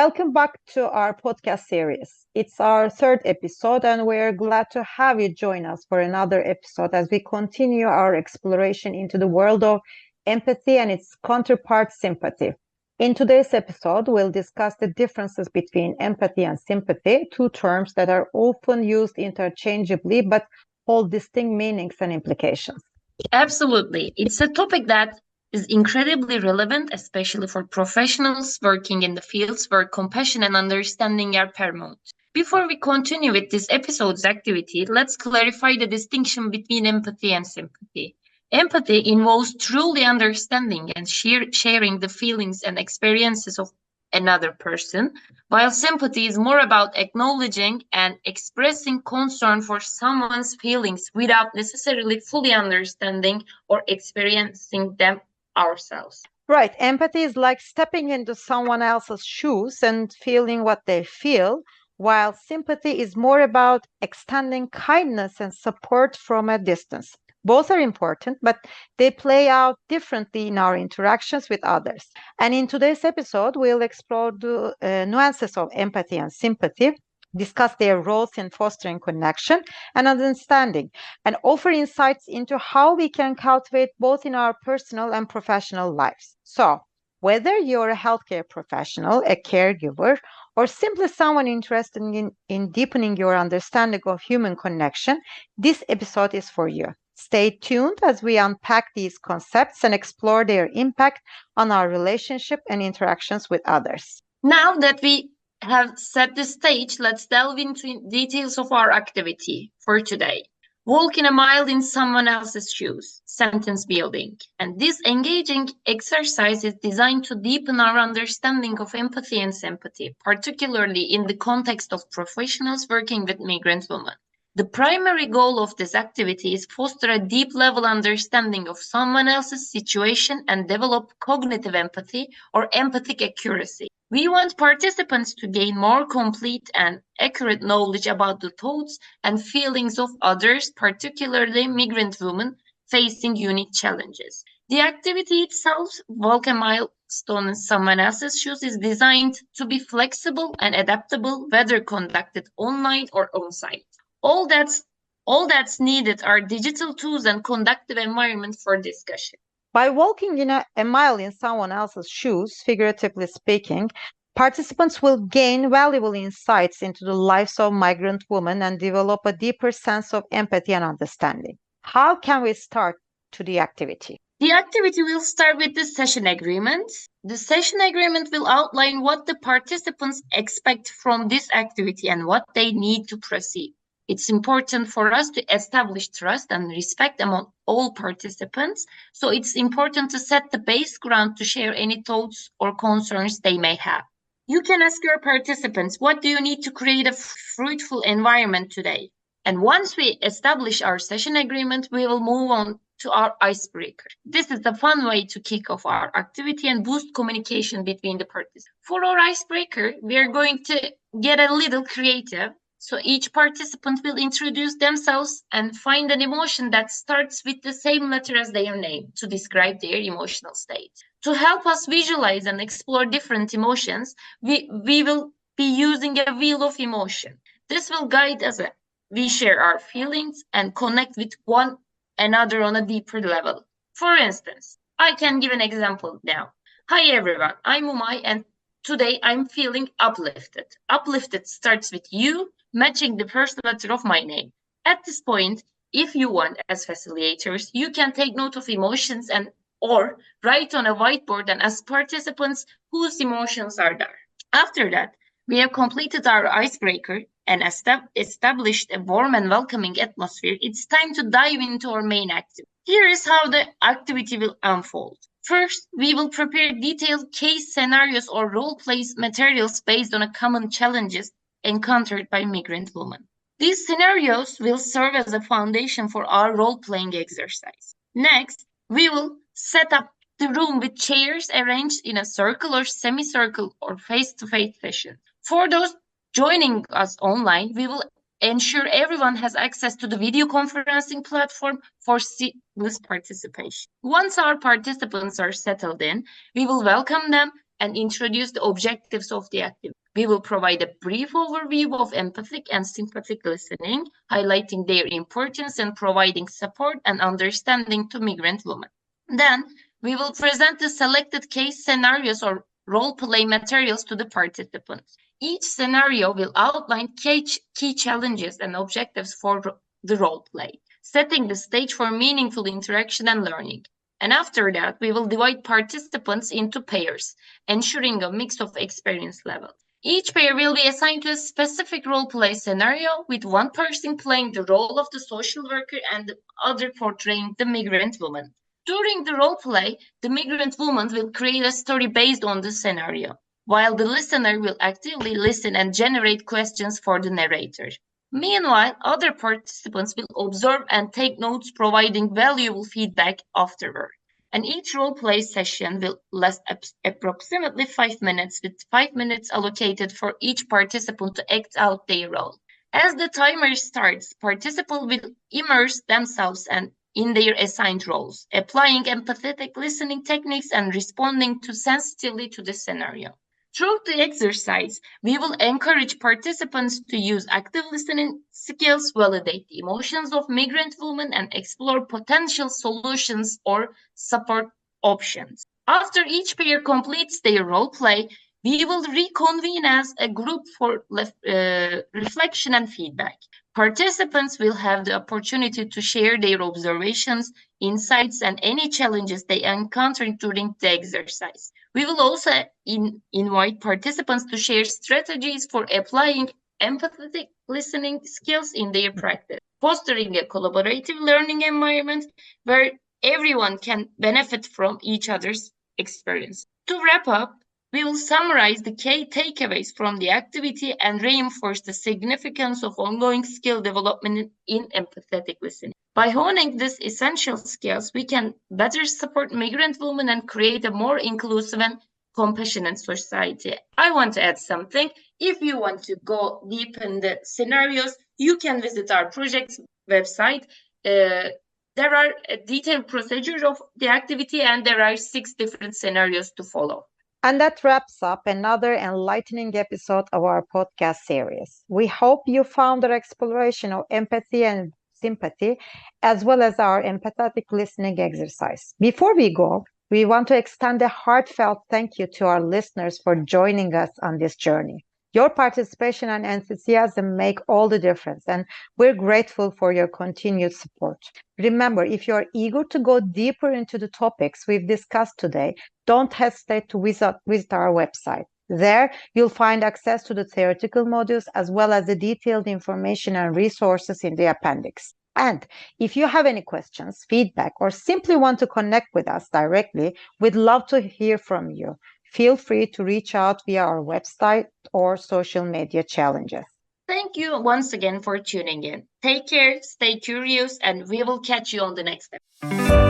Welcome back to our podcast series. It's our third episode, and we're glad to have you join us for another episode as we continue our exploration into the world of empathy and its counterpart, sympathy. In today's episode, we'll discuss the differences between empathy and sympathy, two terms that are often used interchangeably but hold distinct meanings and implications. Absolutely. It's a topic that is incredibly relevant, especially for professionals working in the fields where compassion and understanding are paramount. Before we continue with this episode's activity, let's clarify the distinction between empathy and sympathy. Empathy involves truly understanding and sharing the feelings and experiences of another person, while sympathy is more about acknowledging and expressing concern for someone's feelings without necessarily fully understanding or experiencing them ourselves. Right. Empathy is like stepping into someone else's shoes and feeling what they feel, while sympathy is more about extending kindness and support from a distance. Both are important, but they play out differently in our interactions with others. And in today's episode, we'll explore the nuances of empathy and sympathy, discuss their roles in fostering connection and understanding, and offer insights into how we can cultivate both in our personal and professional lives. So, whether you're a healthcare professional, a caregiver, or simply someone interested in deepening your understanding of human connection, this episode is for you. Stay tuned as we unpack these concepts and explore their impact on our relationship and interactions with others. Now that we have set the stage, let's delve into details of our activity for today. Walking a mile in someone else's shoes, sentence building. And this engaging exercise is designed to deepen our understanding of empathy and sympathy, particularly in the context of professionals working with migrant women. The primary goal of this activity is foster a deep level understanding of someone else's situation and develop cognitive empathy or empathic accuracy. We want participants to gain more complete and accurate knowledge about the thoughts and feelings of others, particularly migrant women facing unique challenges. The activity itself, walk a milestone in someone else's shoes, is designed to be flexible and adaptable, whether conducted online or on-site. All that's needed are digital tools and conductive environment for discussion. By walking a mile in someone else's shoes, figuratively speaking, participants will gain valuable insights into the lives of migrant women and develop a deeper sense of empathy and understanding. How can we start to the activity? The activity will start with the session agreement. The session agreement will outline what the participants expect from this activity and what they need to proceed. It's important for us to establish trust and respect among all participants, so it's important to set the base ground to share any thoughts or concerns they may have. You can ask your participants, what do you need to create a fruitful environment today? And once we establish our session agreement, we will move on to our icebreaker. This is a fun way to kick off our activity and boost communication between the participants. For our icebreaker, we are going to get a little creative. So each participant will introduce themselves and find an emotion that starts with the same letter as their name to describe their emotional state. To help us visualize and explore different emotions, we will be using a wheel of emotion. This will guide us as we share our feelings and connect with one another on a deeper level. For instance, I can give an example now. Hi everyone, I'm Umay and today I'm feeling uplifted. Uplifted starts with you, matching the first letter of my name. At this point, if you want, as facilitators, you can take note of emotions or write on a whiteboard and ask participants whose emotions are there. After that, we have completed our icebreaker and established a warm and welcoming atmosphere. It's time to dive into our main activity. Here is how the activity will unfold. First, we will prepare detailed case scenarios or role-play materials based on common challenges encountered by migrant women. These scenarios will serve as a foundation for our role-playing exercise. Next, we will set up the room with chairs arranged in a circle or semicircle or face-to-face session. For those joining us online, we will ensure everyone has access to the video conferencing platform for seamless participation. Once our participants are settled in, we will welcome them and introduce the objectives of the activity. We will provide a brief overview of empathic and sympathetic listening, highlighting their importance and providing support and understanding to migrant women. Then, we will present the selected case scenarios or role-play materials to the participants. Each scenario will outline key challenges and objectives for the role-play, setting the stage for meaningful interaction and learning. And after that, we will divide participants into pairs, ensuring a mix of experience levels. Each pair will be assigned to a specific role-play scenario, with one person playing the role of the social worker and the other portraying the migrant woman. During the role play, the migrant woman will create a story based on the scenario, while the listener will actively listen and generate questions for the narrator. Meanwhile, other participants will observe and take notes, providing valuable feedback afterward. And each role play session will last approximately 5 minutes, with 5 minutes allocated for each participant to act out their role. As the timer starts, participants will immerse themselves in their assigned roles, applying empathetic listening techniques and responding sensitively to the scenario. Through the exercise, we will encourage participants to use active listening skills, validate the emotions of migrant women, and explore potential solutions or support options. After each pair completes their role play, we will reconvene as a group for reflection and feedback. Participants will have the opportunity to share their observations, insights, and any challenges they encountered during the exercise. We will also invite participants to share strategies for applying empathetic listening skills in their practice, fostering a collaborative learning environment where everyone can benefit from each other's experience. To wrap up, we will summarize the key takeaways from the activity and reinforce the significance of ongoing skill development in empathetic listening. By honing these essential skills, we can better support migrant women and create a more inclusive and compassionate society. I want to add something. If you want to go deep in the scenarios, you can visit our project's website. There are detailed procedures of the activity, and there are 6 different scenarios to follow. And that wraps up another enlightening episode of our podcast series. We hope you found our exploration of empathy and sympathy, as well as our empathetic listening exercise. Before we go, we want to extend a heartfelt thank you to our listeners for joining us on this journey. Your participation and enthusiasm make all the difference, and we're grateful for your continued support. Remember, if you're eager to go deeper into the topics we've discussed today, don't hesitate to visit our website. There, you'll find access to the theoretical modules as well as the detailed information and resources in the appendix. And if you have any questions, feedback, or simply want to connect with us directly, we'd love to hear from you. Feel free to reach out via our website or social media challenges. Thank you once again for tuning in. Take care, stay curious, and we will catch you on the next episode.